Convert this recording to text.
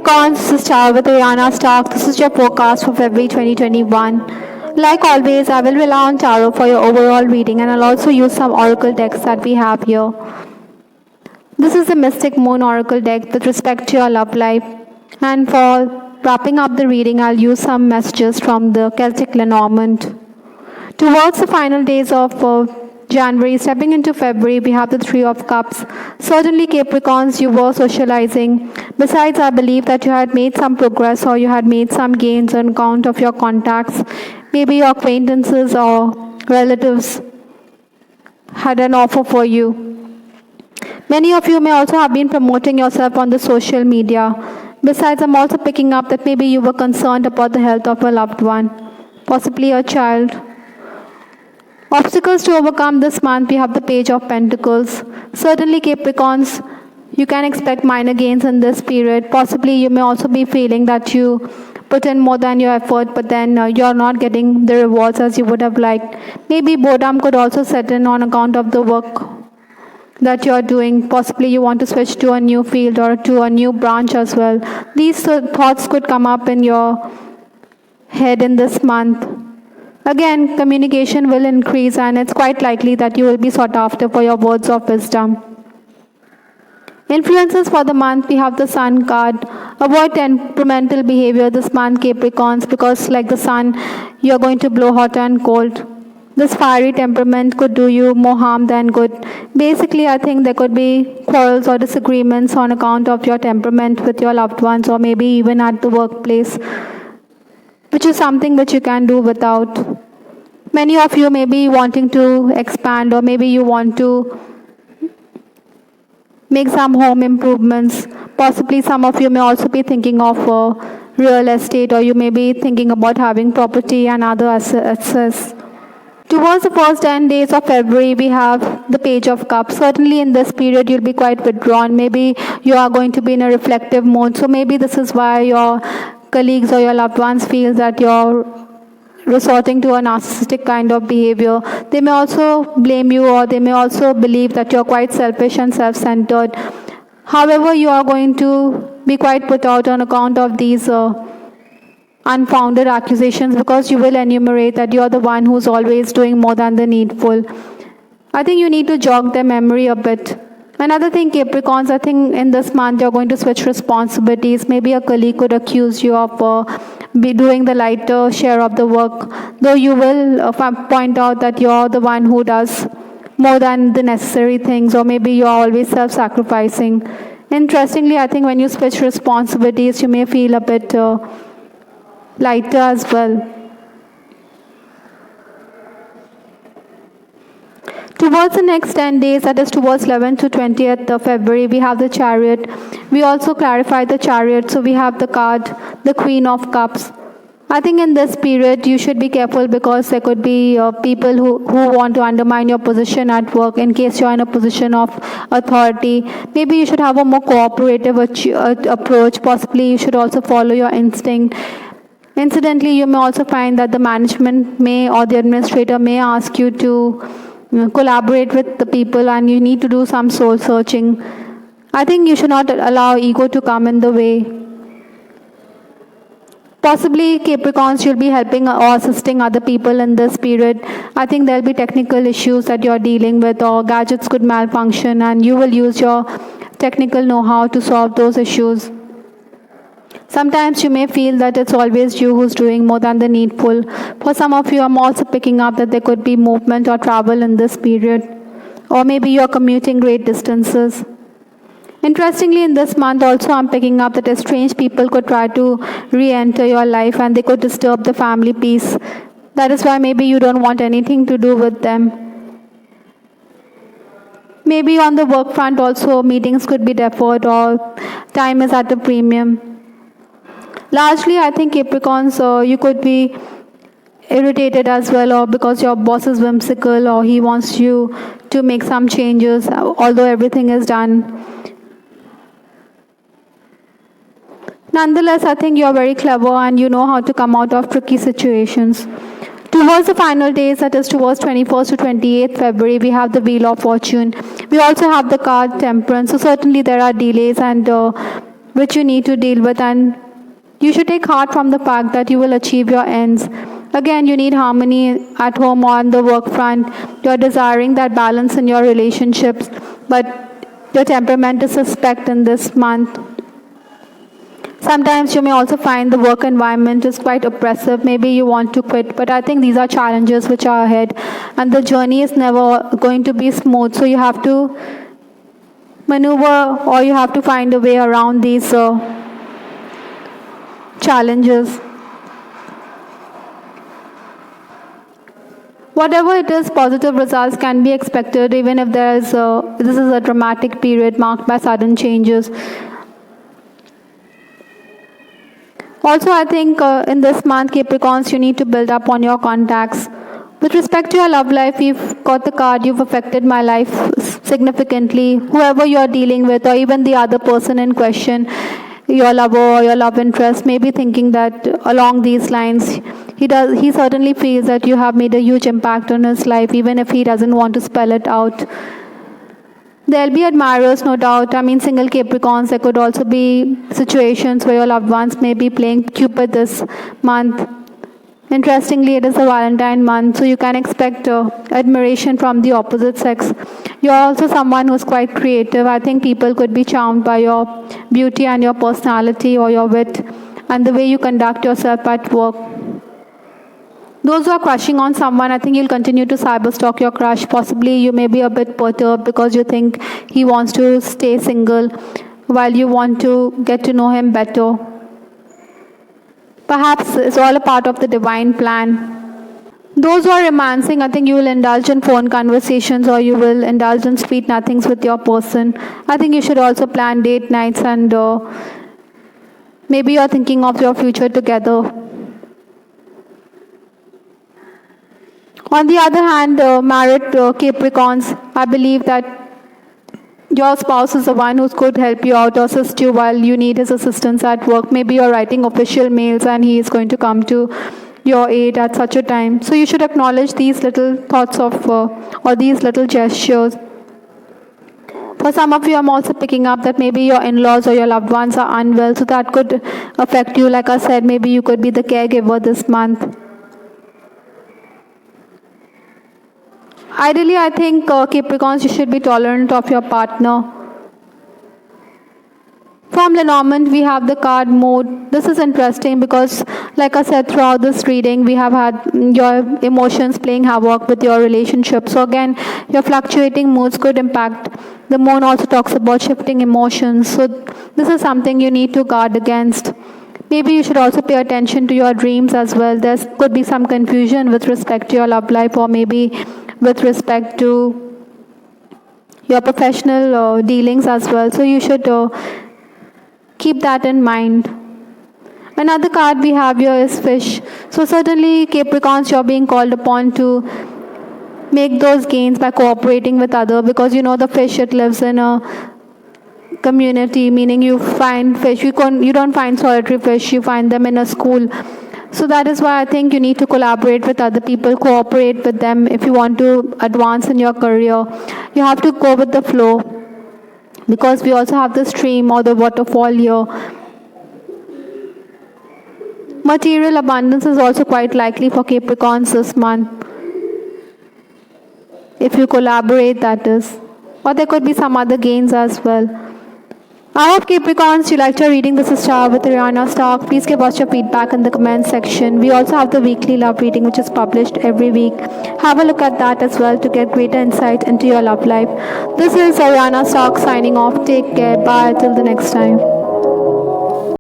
Capricorns, this is Char with Ariana Stark. This is your forecast for February 2021. Like always, I will rely on tarot for your overall reading, and I'll also use some oracle decks that we have here. This is the Mystic Moon Oracle deck with respect to your love life. And for wrapping up the reading, I'll use some messages from the Celtic Lenormand. Towards the final days of January, stepping into February, we have the Three of Cups. Certainly, Capricorns, you were socializing. Besides, I believe that you had made some progress or you had made some gains on account of your contacts. Maybe your acquaintances or relatives had an offer for you. Many of you may also have been promoting yourself on the social media. Besides, I'm also picking up that maybe you were concerned about the health of a loved one, possibly a child. Obstacles to overcome this month, we have the Page of Pentacles. Certainly, Capricorns, you can expect minor gains in this period. Possibly, you may also be feeling that you put in more than your effort, but then you're not getting the rewards as you would have liked. Maybe boredom could also set in on account of the work that you're doing. Possibly, you want to switch to a new field or to a new branch as well. These thoughts could come up in your head in this month. Again, communication will increase, and it's quite likely that you will be sought after for your words of wisdom. Influences for the month, we have the Sun card. Avoid temperamental behavior this month, Capricorns, because like the Sun, you're going to blow hot and cold. This fiery temperament could do you more harm than good. Basically, I think there could be quarrels or disagreements on account of your temperament with your loved ones, or maybe even at the workplace, which is something which you can do without. Many of you may be wanting to expand, or maybe you want to make some home improvements. Possibly some of you may also be thinking of real estate, or you may be thinking about having property and other assets. Towards the first 10 days of February, we have the Page of Cups. Certainly in this period, you'll be quite withdrawn. Maybe you are going to be in a reflective mode. So maybe this is why your colleagues or your loved ones feel that you're resorting to a narcissistic kind of behavior. They may also blame you, or they may also believe that you're quite selfish and self-centered. However, you are going to be quite put out on account of these unfounded accusations, because you will enumerate that you're the one who's always doing more than the needful. I think you need to jog their memory a bit. Another thing, Capricorns, I think in this month you're going to switch responsibilities. Maybe a colleague could accuse you of be doing the lighter share of the work, though you will point out that you're the one who does more than the necessary things, or maybe you're always self-sacrificing. Interestingly, I think when you switch responsibilities, you may feel a bit lighter as well. Towards the next 10 days, that is towards 11th to 20th of February, we have the Chariot. We also clarify the Chariot, so we have the card, the Queen of Cups. I think in this period, you should be careful, because there could be people who want to undermine your position at work in case you're in a position of authority. Maybe you should have a more cooperative approach. Possibly you should also follow your instinct. Incidentally, you may also find that the management may, or the administrator may ask you to collaborate with the people, and you need to do some soul searching. I think you should not allow ego to come in the way. Possibly, Capricorns, you'll be helping or assisting other people in this period. I think there'll be technical issues that you're dealing with, or gadgets could malfunction, and you will use your technical know-how to solve those issues. Sometimes you may feel that it's always you who's doing more than the needful. For some of you, I'm also picking up that there could be movement or travel in this period. Or maybe you're commuting great distances. Interestingly, in this month also, I'm picking up that strange people could try to re-enter your life, and they could disturb the family peace. That is why maybe you don't want anything to do with them. Maybe on the work front also, meetings could be deferred, or time is at a premium. Largely, I think Capricorns, you could be irritated as well, or because your boss is whimsical, or he wants you to make some changes, although everything is done. Nonetheless, I think you're very clever, and you know how to come out of tricky situations. Towards the final days, that is towards 21st to 28th February, we have the Wheel of Fortune. We also have the card Temperance. So certainly there are delays, and which you need to deal with, and you should take heart from the fact that you will achieve your ends. Again, you need harmony at home or on the work front. You're desiring that balance in your relationships, but your temperament is suspect in this month. Sometimes you may also find the work environment is quite oppressive. Maybe you want to quit, but I think these are challenges which are ahead, and the journey is never going to be smooth. So you have to maneuver, or you have to find a way around these challenges. Whatever it is, positive results can be expected even if this is a dramatic period marked by sudden changes. Also, I think in this month, Capricorns, you need to build up on your contacts. With respect to your love life, you've got the card, you've affected my life significantly. Whoever you're dealing with, or even the other person in question, your lover or your love interest, may be thinking that along these lines, he certainly feels that you have made a huge impact on his life, even if he doesn't want to spell it out. There'll be admirers, no doubt. I mean, single Capricorns, there could also be situations where your loved ones may be playing Cupid this month. Interestingly, it is a Valentine month, so you can expect admiration from the opposite sex. You're also someone who's quite creative. I think people could be charmed by your beauty and your personality or your wit and the way you conduct yourself at work. Those who are crushing on someone, I think you'll continue to cyberstalk your crush. Possibly you may be a bit perturbed because you think he wants to stay single while you want to get to know him better. Perhaps it's all a part of the divine plan. Those who are romancing, I think you will indulge in phone conversations or you will indulge in sweet nothings with your person. I think you should also plan date nights, and maybe you're thinking of your future together. On the other hand, married Capricorns, I believe that your spouse is the one who could help you out or assist you while you need his assistance at work. Maybe you're writing official mails and he is going to come to your aid at such a time. So you should acknowledge these little thoughts of or these little gestures. For some of you, I'm also picking up that maybe your in-laws or your loved ones are unwell, so that could affect you. Like I said, maybe you could be the caregiver this month. Ideally, I think Capricorns, you should be tolerant of your partner. From Lenormand, we have the card Mode. This is interesting because, like I said, throughout this reading, we have had your emotions playing havoc with your relationship. So again, your fluctuating moods could impact. The moon also talks about shifting emotions. So this is something you need to guard against. Maybe you should also pay attention to your dreams as well. There could be some confusion with respect to your love life, or maybe with respect to your professional dealings as well. So you should keep that in mind. Another card we have here is Fish. So certainly, Capricorns, you're being called upon to make those gains by cooperating with others, because you know the fish, it lives in a community, meaning you find fish. You don't find solitary fish, you find them in a school. So that is why I think you need to collaborate with other people, cooperate with them if you want to advance in your career. You have to go with the flow, because we also have the stream or the waterfall here. Material abundance is also quite likely for Capricorns this month. If you collaborate, that is. Or there could be some other gains as well. I hope Capricorns, you liked your reading. This is Char with Rihanna Stark. Please give us your feedback in the comment section. We also have the weekly love reading, which is published every week. Have a look at that as well to get greater insight into your love life. This is Ariana Stark signing off. Take care. Bye. Till the next time.